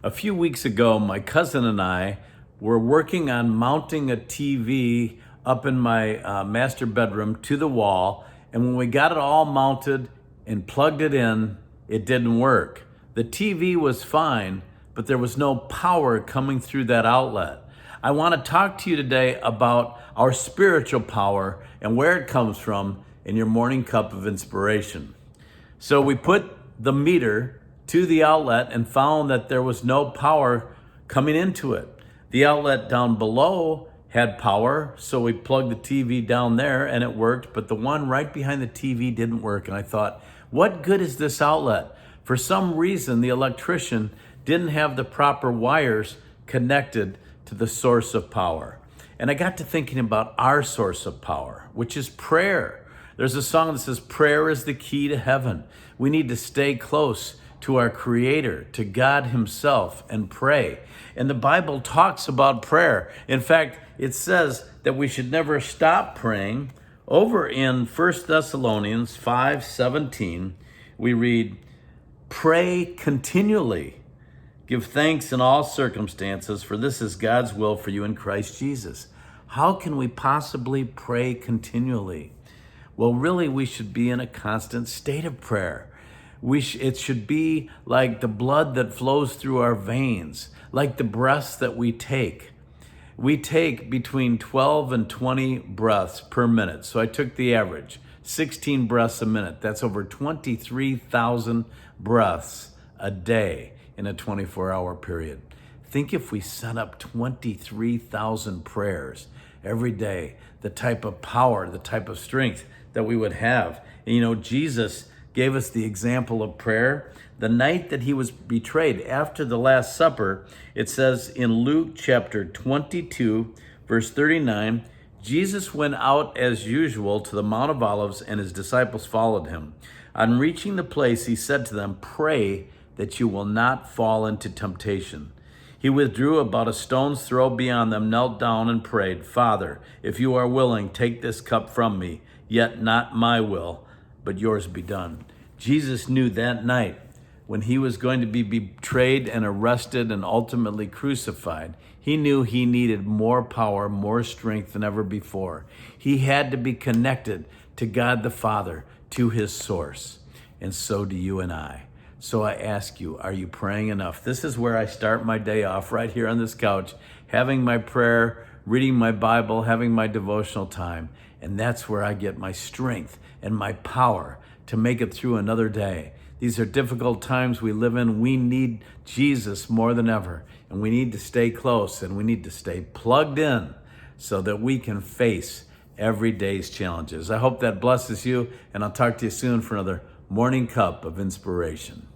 A few weeks ago, my cousin and I were working on mounting a TV up in my master bedroom to the wall. And when we got it all mounted and plugged it in, it didn't work. The TV was fine, but there was no power coming through that outlet. I want to talk to you today about our spiritual power and where it comes from in your morning cup of inspiration. So we put the meter to the outlet and found that there was no power coming into it. The outlet down below had power, so we plugged the TV down there and it worked, but the one right behind the TV didn't work. And I thought, what good is this outlet? For some reason, the electrician didn't have the proper wires connected to the source of power. And I got to thinking about our source of power, which is prayer. There's a song that says, prayer is the key to heaven. We need to stay close to our Creator, to God Himself, and pray. And the Bible talks about prayer. In fact, it says that we should never stop praying. Over in 1 Thessalonians 5:17, we read, pray continually. Give thanks in all circumstances, for this is God's will for you in Christ Jesus. How can we possibly pray continually? Well, really, we should be in a constant state of prayer. It should be like the blood that flows through our veins, like the breaths that we take. We take between 12 and 20 breaths per minute. So I took the average, 16 breaths a minute. That's over 23,000 breaths a day in a 24-hour period. Think if we set up 23,000 prayers every day, the type of power, the type of strength that we would have. And, you know, Jesus gave us the example of prayer. The night that he was betrayed, after the Last Supper, it says in Luke chapter 22, verse 39, Jesus went out as usual to the Mount of Olives, and his disciples followed him. On reaching the place, he said to them, pray that you will not fall into temptation. He withdrew about a stone's throw beyond them, knelt down and prayed, Father, if you are willing, take this cup from me, yet not my will, but yours be done. Jesus knew that night when he was going to be betrayed and arrested and ultimately crucified, he knew he needed more power, more strength than ever before. He had to be connected to God the Father, to his source. And so do you and I. So I ask you, are you praying enough? This is where I start my day off, right here on this couch, having my prayer, reading my Bible, having my devotional time. And that's where I get my strength and my power to make it through another day. These are difficult times we live in. We need Jesus more than ever. And we need to stay close and we need to stay plugged in so that we can face every day's challenges. I hope that blesses you, and I'll talk to you soon for another Morning Cup of Inspiration.